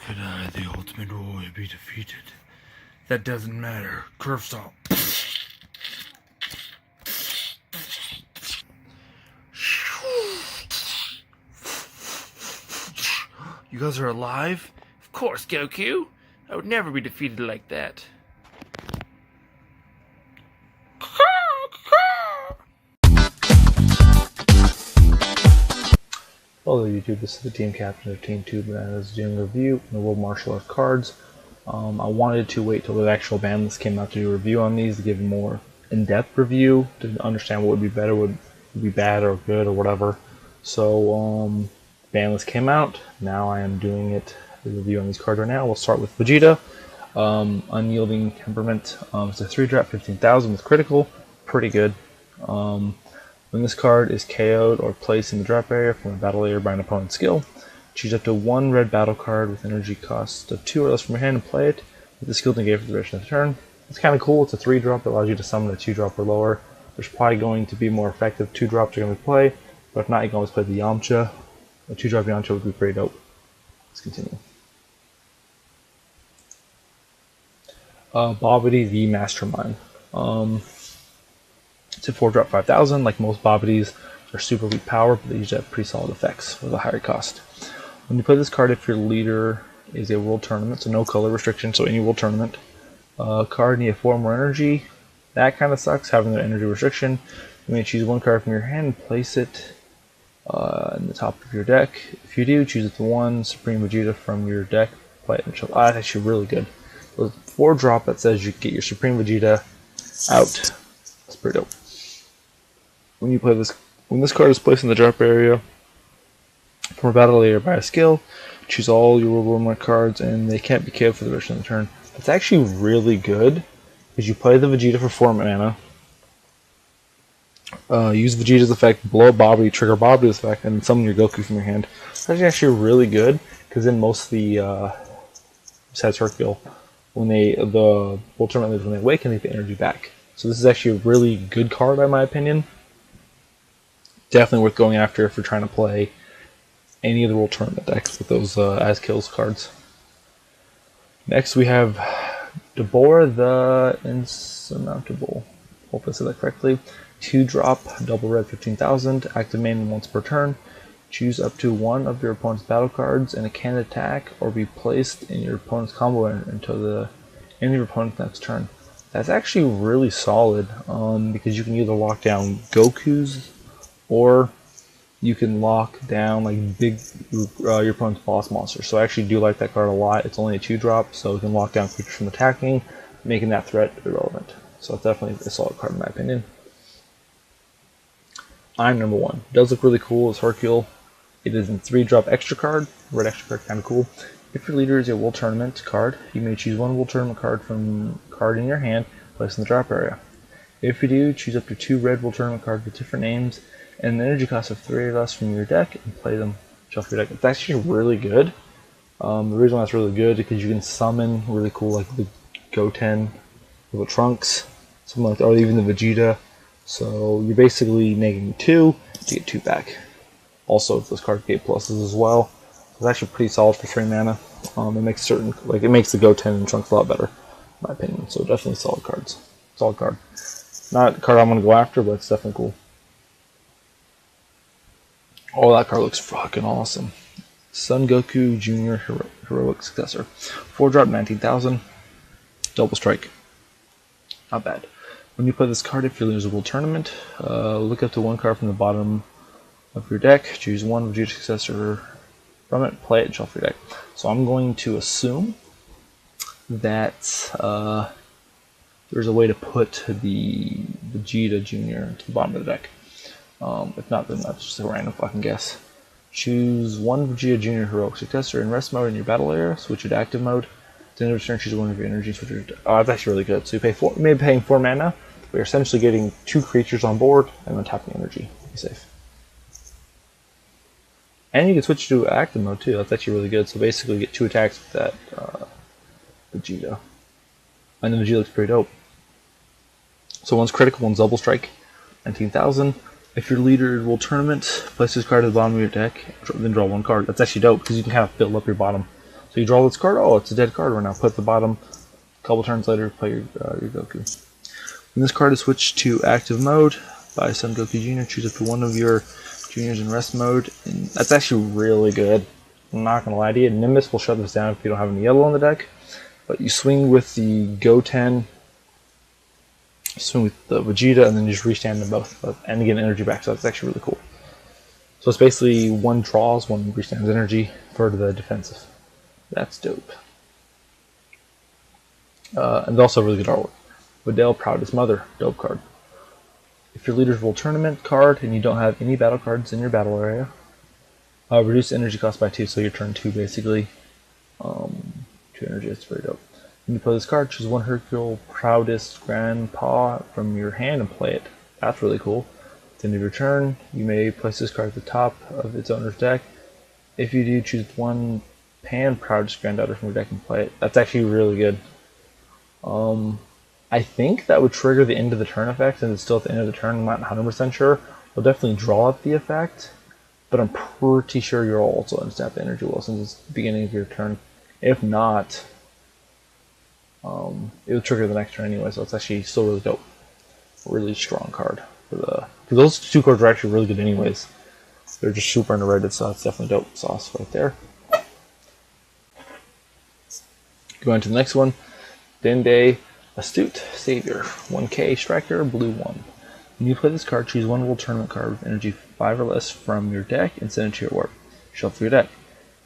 could I, the ultimate warrior, be defeated? That doesn't matter. Curve stomp. You guys are alive? Of course, Goku. I would never be defeated like that. Hello YouTube, this is the team captain of Team ToooBananas doing a review on the World Martial Arts cards. I wanted to wait till the actual ban list came out to do a review on these to give a more in-depth review to understand what would be better, would be bad or good or whatever. So ban list came out. Now I am doing the review on these cards right now. We'll start with Vegeta, Unyielding Temperament. It's a 3-drop 15,000 with critical, pretty good. When this card is KO'd or placed in the drop area from a battle area by an opponent's skill, choose up to one red battle card with energy cost of 2 or less from your hand and play it with the skill to negate for the duration of the turn. It's kind of cool. It's a 3-drop that allows you to summon a 2-drop or lower. There's probably going to be more effective 2-drops you're going to play, but if not, you can always play the Yamcha. A 2-drop Yamcha would be pretty dope. Let's continue. Bobbity the Mastermind. It's a 4-drop 5,000. Like most Bobbities, they're super weak power, but they usually have pretty solid effects with a higher cost. When you play this card, if your leader is a world tournament, so no color restriction, so any world tournament, card need 4 more energy. That kind of sucks, having the energy restriction. You may choose one card from your hand and place it in the top of your deck. If you do, choose it to one Supreme Vegeta from your deck. Play it and show. That's actually really good. So 4-drop that says you get your Supreme Vegeta out. That's pretty dope. When this card is placed in the drop area from a battle area by a skill, choose all your World War I cards and they can't be KO'd for the rest of the turn. That's actually really good because you play the Vegeta for 4 mana, use Vegeta's effect, blow up Bobbity, trigger Bobbity's effect, and summon your Goku from your hand. That's actually really good because in most of the besides Hercule, when the World Tournament leaders, when they awaken, they get the energy back. So this is actually a really good card in my opinion. Definitely worth going after if you're trying to play any of the World Tournament decks with those as kills cards. Next we have Deborah the Insurmountable. Hope I said that correctly. 2-drop, double red 15,000. Active main once per turn. Choose up to one of your opponent's battle cards and it can attack or be placed in your opponent's combo until the end of your opponent's next turn. That's actually really solid because you can either lock down Goku's or you can lock down like your opponent's boss monster. So I actually do like that card a lot. It's only a 2-drop, so you can lock down creatures from attacking, making that threat irrelevant. So it's definitely a solid card in my opinion. I'm number 1. It does look really cool. It's Hercule. It is a 3-drop extra card. Red extra card, kind of cool. If your leader is a World Tournament card, you may choose one World Tournament card from card in your hand, placed in the drop area. If you do, choose up to 2 red World Tournament cards with different names and an energy cost of 3 or less from your deck and play them. Shuffle your deck. It's actually really good. The reason why it's really good is because you can summon really cool like the Goten, little Trunks, something like that, or even the Vegeta. So you're basically negating 2 to get 2 back. Also, those cards get pluses as well. It's actually pretty solid for 3 mana. It makes the Goten and Trunks a lot better, in my opinion. So definitely solid cards. Solid card. Not a card I'm gonna go after, but it's definitely cool. Oh, that card looks fucking awesome. Son Goku Jr. Heroic Successor. 4-drop 19,000. Double strike. Not bad. When you play this card, if you lose a World Tournament, look up to one card from the bottom of your deck. Choose one Vegeta Successor from it, play it, and shuffle your deck. So I'm going to assume that there's a way to put the Vegeta Jr. to the bottom of the deck. If not, then that's just a random fucking guess. Choose one Vegeta Jr. Heroic Successor in rest mode in your battle area, switch it to active mode. Then return, choose one of your energy, switch it to... Oh, that's actually really good. So you may be paying 4 mana, but you're essentially getting 2 creatures on board and then tapping energy. Be safe. And you can switch to active mode too. That's actually really good. So basically you get 2 attacks with that Vegeta. And the Vegeta looks pretty dope. So one's critical, one's double strike. 19,000. If your leader will tournament, place this card at the bottom of your deck, then draw 1 card. That's actually dope because you can kind of fill up your bottom. So So you draw this card. Oh, it's a dead card right now. Put it at the bottom. A couple turns later, play your Goku. When this card is switched to active mode by Son Goku Jr., choose up to one of your juniors in rest mode. And that's actually really good. I'm not going to lie to you. Nimbus will shut this down if you don't have any yellow on the deck. But you swing with the Goten, swing with the Vegeta, and then you just restand them both and get energy back. So that's actually really cool. So it's basically one draws, one restands energy for the defensive. That's dope. And also really good artwork. Videl, Proudest Mother, dope card. If your leader's World Tournament card and you don't have any battle cards in your battle area, reduce energy cost by 2, so your turn 2 basically. 2 energy, that's very dope. When you play this card, choose one Hercule Proudest Grandpa from your hand and play it. That's really cool. At the end of your turn, you may place this card at the top of its owner's deck. If you do, choose one Pan Proudest Granddaughter from your deck and play it. That's actually really good. I think that would trigger the end of the turn effect, and it's still at the end of the turn. I'm not 100% sure. We'll definitely draw up the effect, but I'm pretty sure you'll also untap the energy well since it's the beginning of your turn. If not, it will trigger the next turn anyway, so it's actually still really dope. Really strong card. Because those 2 cards are actually really good anyways. They're just super underrated, so it's definitely dope sauce right there. Going to the next one. Dende, Astute Savior, 1K Striker, blue 1. When you play this card, choose one World Tournament card with energy 5 or less from your deck and send it to your warp. Shuffle your deck.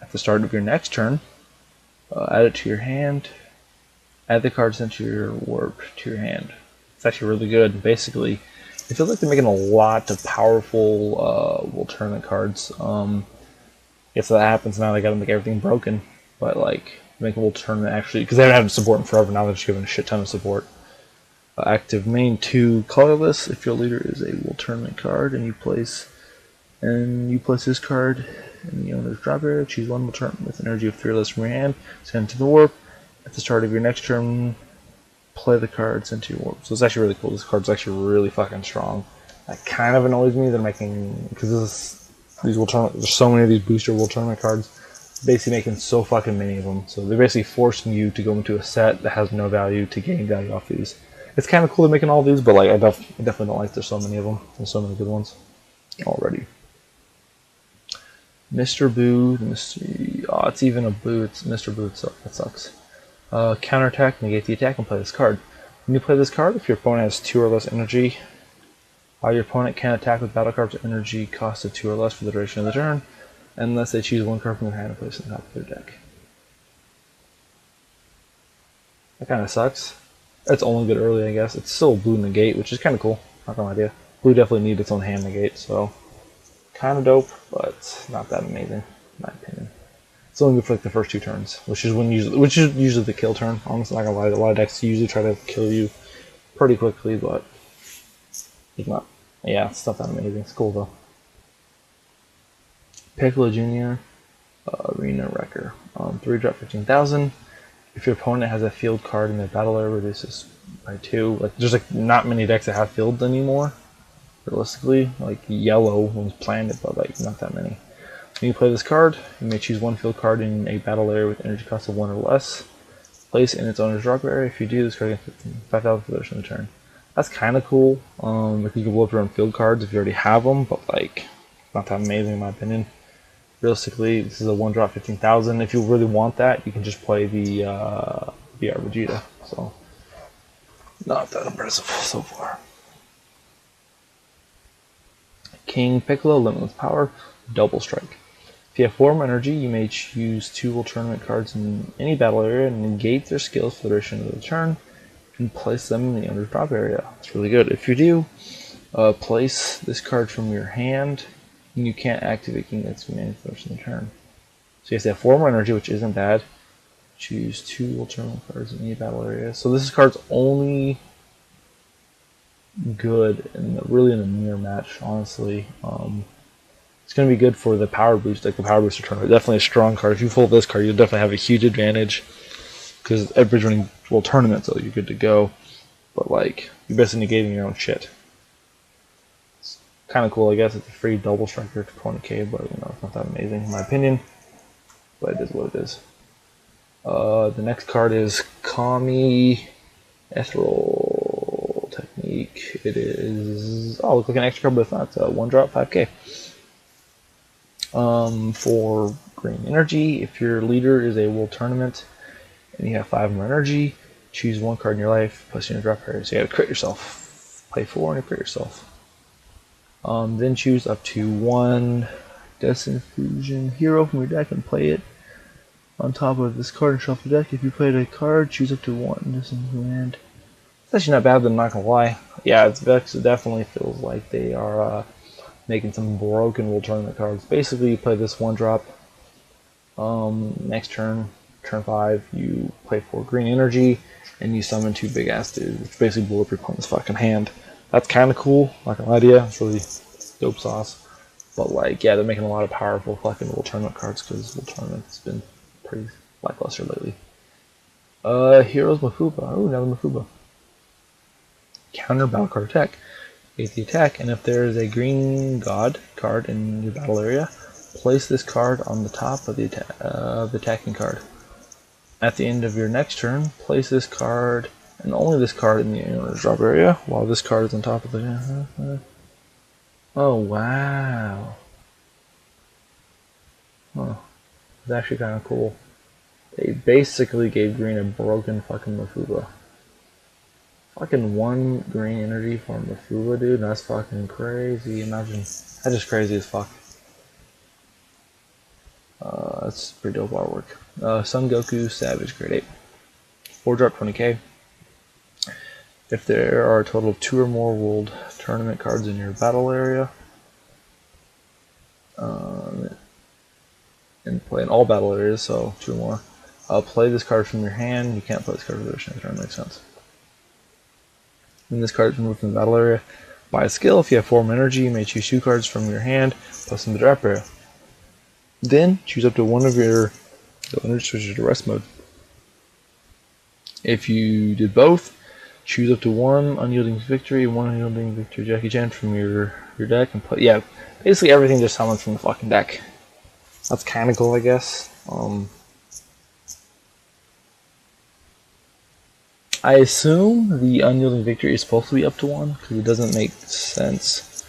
At the start of your next turn, add it to your hand. Add the card sent to your warp to your hand. It's actually really good. Basically, it feels like they're making a lot of powerful World Tournament cards. If that happens now, they got to make everything broken. But like, make a World Tournament actually, because they haven't had support in forever. Now they're just giving a shit ton of support. Active main 2 colorless. If your leader is a World Tournament card and you place this card in the owner's drop area, choose one World Tournament with energy of 3 or less from your hand, send it to the warp. At the start of your next turn, play the card sent to your warp. So it's actually really cool. This card's actually really fucking strong. That kind of annoys me. They're making, because these World Tournament, there's so many of these booster World Tournament cards. Basically making so fucking many of them. So they're basically forcing you to go into a set that has no value to gain value off these. It's kind of cool they're making all these, but like I definitely don't like there's so many of them. There's so many good ones already. Mr. Boo, it's even a Boo. It's Mr. Boo itself. That sucks. Counterattack, negate the attack, and play this card. When you play this card, if your opponent has 2 or less energy, your opponent can attack with battle cards with energy cost of 2 or less for the duration of the turn, unless they choose one card from their hand and place it on top of their deck. That kind of sucks. It's only good early, I guess. It's still blue negate, which is kind of cool. Not gonna lie to you. Blue definitely needs its own hand negate, so kind of dope, but not that amazing, in my opinion. It's only good for like the first 2 turns, which is usually the kill turn. Honestly, not gonna lie, a lot of decks usually try to kill you pretty quickly, but it's not. Yeah, it's not that amazing. It's cool though. Piccolo Jr. Arena Wrecker. 3 drop 15,000. If your opponent has a field card in their battle area, reduces by 2. Like there's like not many decks that have fields anymore. Realistically, like yellow ones planned it, but like not that many. When you play this card, you may choose one field card in a battle area with energy cost of 1 or less. Place it in its owner's drop area. If you do, this card gets 5,000 for the rest of the turn. That's kind of cool. If you can blow up your own field cards if you already have them, but like not that amazing in my opinion. Realistically, this is a 1 drop 15,000. If you really want that, you can just play the VR Vegeta. So not that impressive so far. King Piccolo, Limitless Power, Double Strike. If you have 4 energy, you may choose 2 World Tournament cards in any battle area and negate their skills for the duration of the turn and place them in the owner's drop area. It's really good. If you do, place this card from your hand and you can't activate King that's commanded for the rest of the turn. So you have to have 4 more energy, which isn't bad. Choose 2 World Tournament cards in any battle area. So this card's only good and really in a mirror match, honestly. It's going to be good for the power boost, like the power booster tournament. Definitely a strong card. If you pull this card, you'll definitely have a huge advantage because everybody's running World Tournament, so you're good to go. But like, you're basically negating your own shit. It's kind of cool, I guess. It's a free double striker to 20k, but you know, it's not that amazing in my opinion. But it is what it is. The next card is Kami Ethereal Technique. It is, oh, look like an extra card, but it's not. It's a 1-drop 5k. For green energy, if your leader is a world tournament and you have 5 more energy, choose 1 card in your life, plus your drop area. So you gotta crit yourself. Play 4 and you crit yourself. Then choose up to 1 Disinfusion hero from your deck and play it on top of this card and shuffle the deck. If you played a card, choose up to 1 Disinfusion. It's actually not bad, I'm not gonna lie. Yeah, it definitely feels like they are making some broken world tournament cards. Basically, you play this 1-drop. Next turn 5, you play 4 green energy, and you summon 2 big ass dudes, which basically blow up your opponent's fucking hand. That's kind of cool, not gonna lie to you. It's really dope sauce. But like, yeah, they're making a lot of powerful fucking world tournament cards because world tournament's been pretty lackluster lately. Heroes Mafuba. Oh, another Mafuba. Counter battle card attack. Hit the attack, and if there is a green god card in your battle area, place this card on the top of the attacking card. At the end of your next turn, place this card and only this card in the owner's drop area, while this card is on top of the. Oh wow! Huh. It's actually kind of cool. They basically gave green a broken fucking Mafuba. Fucking 1 green energy for Mafuba, dude. That's fucking crazy. Imagine. That's just crazy as fuck. That's pretty dope artwork. Son Goku Savage Grade 8. 4-drop 20k. If there are a total of 2 or more world tournament cards in your battle area, and play in all battle areas, so 2 or more, play this card from your hand. You can't play this card for the rest of the turn, makes sense. When this card is removed from the battle area by a skill, if you have 4 energy, you may choose 2 cards from your hand, plus in the drop area. Then choose up to 1 of your energy switches to rest mode. If you did both, choose up to 1 Unyielding Victory and 1 Unyielding Victory Jackie Chan from your deck and play. Yeah, basically everything just summons from the fucking deck. That's kind of cool, I guess. I assume the Unyielding Victory is supposed to be up to 1 because it doesn't make sense.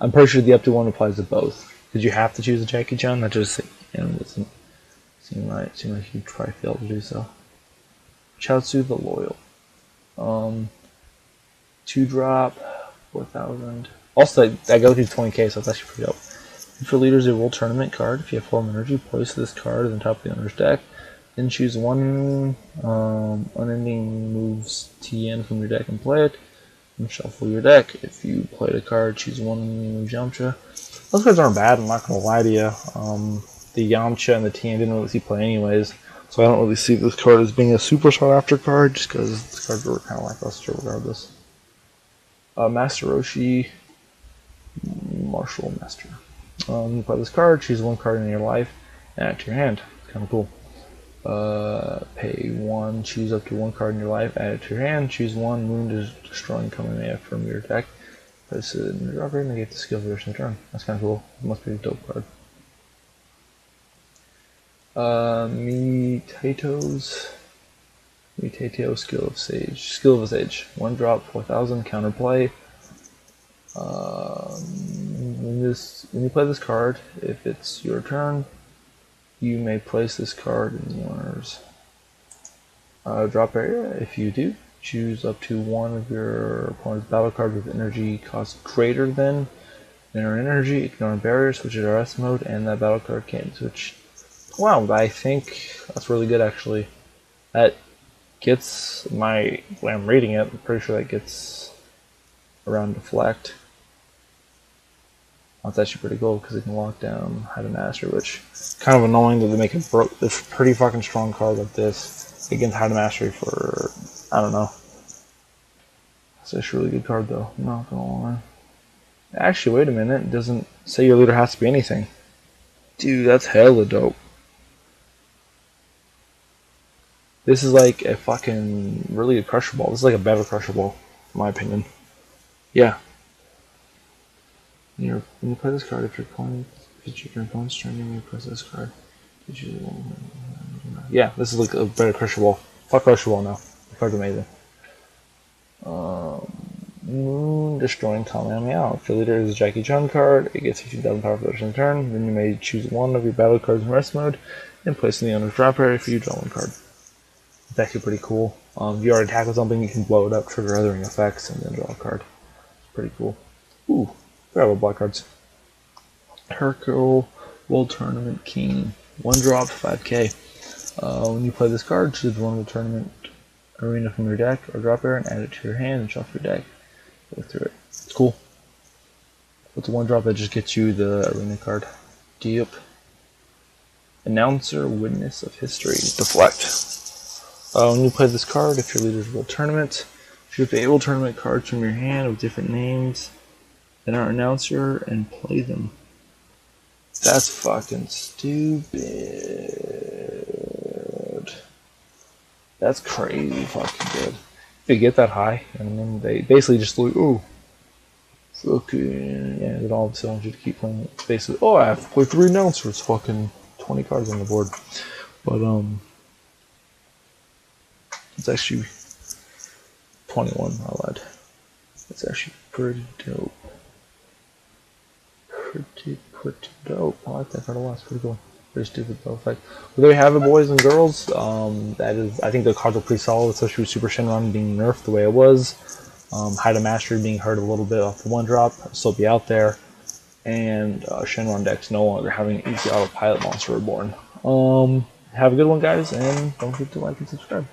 I'm pretty sure the up to 1 applies to both. Because you have to choose a Jackie Chan. That just doesn't seem like you'd probably fail to do so. Chaozu the Loyal. 2-drop, 4,000. Also, I go through 20k, so that's actually pretty dope. If your leader is a world tournament card, if you have 4 energy, place this card on top of the owner's deck. Then choose 1 unending moves TN from your deck and play it. And shuffle your deck. If you played a card, choose 1 unending move Yamcha. Those cards aren't bad, I'm not going to lie to you. The Yamcha and the TN didn't really see play anyways. So I don't really see this card as being a super sought after card, just because this cards were kind of lackluster regardless. Master Roshi, Martial Master. You play this card, choose 1 card in your life, and add it to your hand. It's kind of cool. Pay 1, choose up to 1 card in your life, add it to your hand, choose 1 Wound Destroying Kamehameha from your deck. Place it in your drop area and get the skill for the rest of the turn. That's kind of cool. It must be a dope card. Mutato Skill of a Sage. 1-drop, 4,000, counterplay. When you play this card, if it's your turn, you may place this card in the owner's drop area. If you do, choose up to 1 of your opponent's battle cards with energy cost greater than their energy, ignore barriers, switch it to rest mode, and that battle card can't switch. Wow, I think that's really good actually. That gets when I'm reading it, I'm pretty sure that gets around Deflect. That's actually pretty cool because it can lock down Hide and Master, which is kind of annoying that they make this pretty fucking strong card like this against Hide and Mastery for, I don't know. It's actually a really good card though, I'm not gonna lie. Actually, wait a minute, it doesn't say your leader has to be anything. Dude, that's hella dope. This is like a fucking really a Crusher Ball. This is like a better Crusher Ball, in my opinion. Yeah. When you play this card, if your opponent's turn, you may press this card. yeah, this is like a better Crusher Ball. Fuck Crusher Ball now. The card's amazing. Moon Destroying Kamehameha. If your leader is a Jackie Chun card, it gets 15,000 power for the turn. Then you may choose one of your battle cards in rest mode and place in the owner's drop area for you draw one card. It's actually pretty cool. If you already tackle something, you can blow it up, trigger othering effects, and then draw a card. It's pretty cool. Ooh, grab a black cards. Hercule World Tournament King. 1 drop, 5k. When you play this card, choose one of the tournament arena from your deck or drop area and add it to your hand and shuffle your deck. Go through it. It's cool. It's a 1 drop that just gets you the arena card. Yep. Announcer, Witness of History. Deflect. When you play this card, if your leader's World Tournament, choose the World Tournament cards from your hand with different names, then our announcer, and play them. That's fucking stupid. That's crazy fucking good. If they get that high, and then they basically just like, ooh, fucking, yeah, then all of a sudden want you to keep playing it. Basically, oh, I have to play 3 announcers, fucking 20 cards on the board. But, it's actually 21, I lied. It's actually pretty dope. Pretty dope. I like that card a lot. It's pretty cool. Pretty stupid though. Like, well, there you have it, boys and girls. That is, I think the cards are pretty solid, especially with Super Shenron being nerfed the way it was. Hide of Mastery being hurt a little bit off the 1 drop, still be out there, and Shenron decks no longer having an easy autopilot monster reborn. Have a good one, guys, and don't forget to like and subscribe.